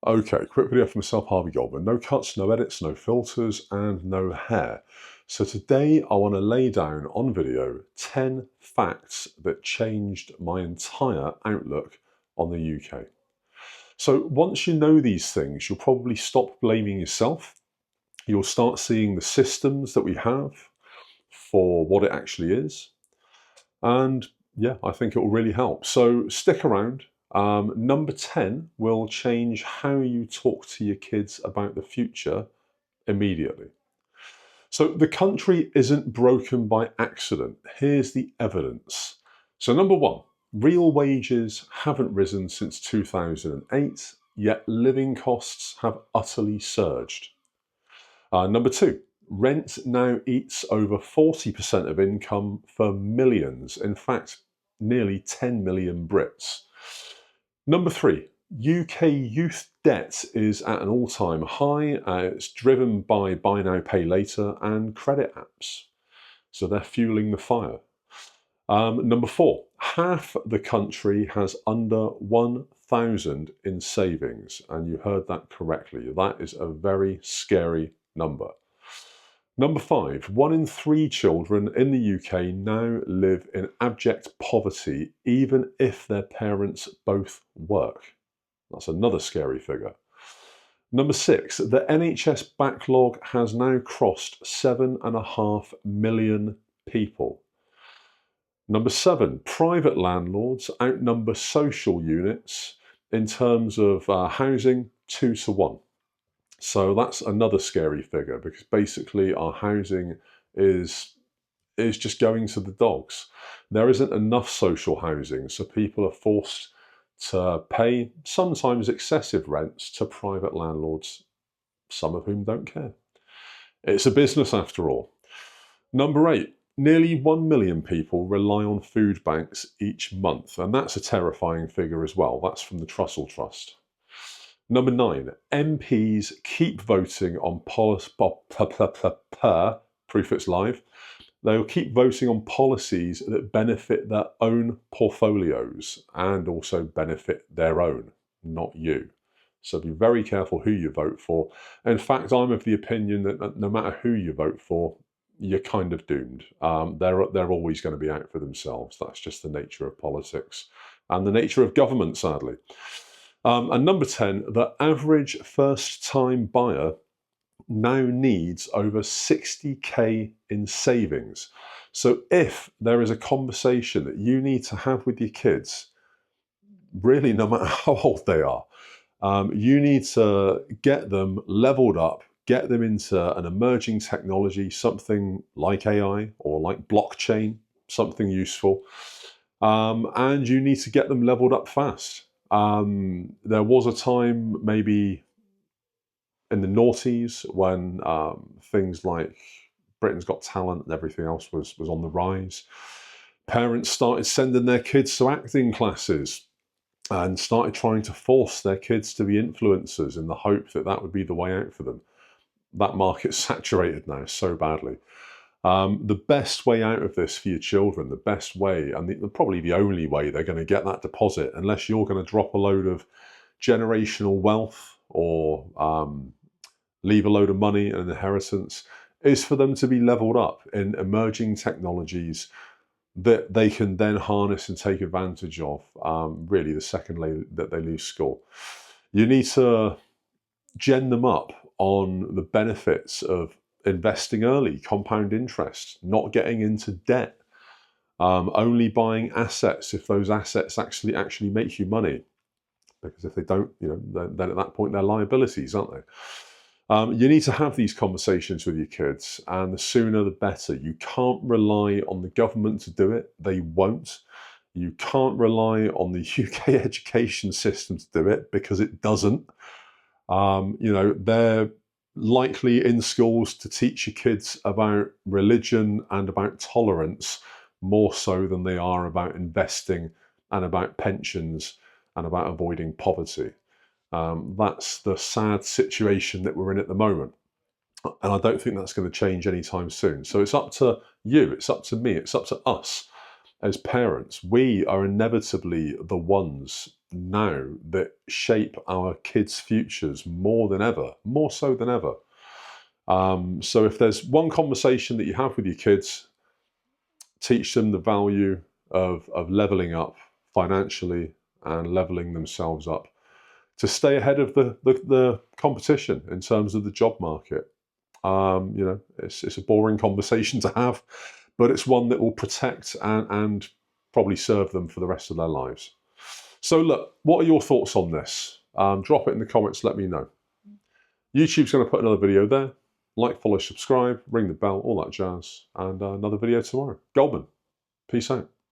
Okay, quick video from myself, Harvey Goldman. No cuts, no edits, no filters, and no hair. So today I want to lay down on video 10 facts that changed my entire outlook on the UK. So once you know these things, you'll probably stop blaming yourself. You'll start seeing the systems that we have for what it actually is. And yeah, I think it will really help. So stick around. Number 10 will change how you talk to your kids about the future immediately. So the country isn't broken by accident. Here's the evidence. So number one, real wages haven't risen since 2008, yet living costs have utterly surged. Number two, rent now eats over 40% of income for millions. In fact, nearly 10 million Brits. Number three, UK youth debt is at an all-time high. It's driven by buy now, pay later and credit apps. So they're fueling the fire. Number four, half the country has under 1,000 in savings. And you heard that correctly. That is a very scary number. Number five, 1 in 3 children in the UK now live in abject poverty, even if their parents both work. That's another scary figure. Number six, the NHS backlog has now crossed 7.5 million people. Number seven, private landlords outnumber social units in terms of housing 2 to 1. So that's another scary figure, because basically our housing is just going to the dogs. There isn't enough social housing, so people are forced to pay sometimes excessive rents to private landlords, some of whom don't care. It's a business after all. Number eight, nearly 1 million people rely on food banks each month, and that's a terrifying figure as well. That's from the Trussell Trust. Number nine, MPs keep voting on proof it's live. They'll keep voting on policies that benefit their own portfolios and also benefit their own, not you. So be very careful who you vote for. In fact, I'm of the opinion that no matter who you vote for, you're kind of doomed. They're always going to be out for themselves. That's just the nature of politics and the nature of government, sadly. And number 10, the average first-time buyer now needs over 60k in savings. So if there is a conversation that you need to have with your kids, really no matter how old they are, you need to get them leveled up, get them into an emerging technology, something like AI or like blockchain, something useful, and you need to get them leveled up fast. There was a time maybe in the noughties when things like Britain's Got Talent and everything else was on the rise. Parents started sending their kids to acting classes and started trying to force their kids to be influencers in the hope that that would be the way out for them. That market's saturated now so badly. The best way out of this for your children, the best way, and probably the only way they're going to get that deposit, unless you're going to drop a load of generational wealth or leave a load of money and inheritance, is for them to be leveled up in emerging technologies that they can then harness and take advantage of, really the second that they leave school. You need to gen them up on the benefits of investing early, compound interest, not getting into debt, only buying assets if those assets actually make you money. Because if they don't, then at that point they're liabilities, aren't they? You need to have these conversations with your kids, and the sooner the better. You can't rely on the government to do it. They won't. You can't rely on the UK education system to do it, because it doesn't. They're likely in schools to teach your kids about religion and about tolerance more so than they are about investing and about pensions and about avoiding poverty. That's the sad situation that we're in at the moment. And I don't think that's going to change anytime soon. So it's up to you, it's up to me, it's up to us as parents. We are inevitably the ones now that shape our kids' futures more than ever, more so than ever. So if there's one conversation that you have with your kids, teach them the value of leveling up financially and leveling themselves up to stay ahead of the competition in terms of the job market. You know, it's a boring conversation to have, but it's one that will protect and probably serve them for the rest of their lives. So look, what are your thoughts on this? Drop it in the comments, let me know. YouTube's going to put another video there. Like, follow, subscribe, ring the bell, all that jazz, and another video tomorrow. Goldman, peace out.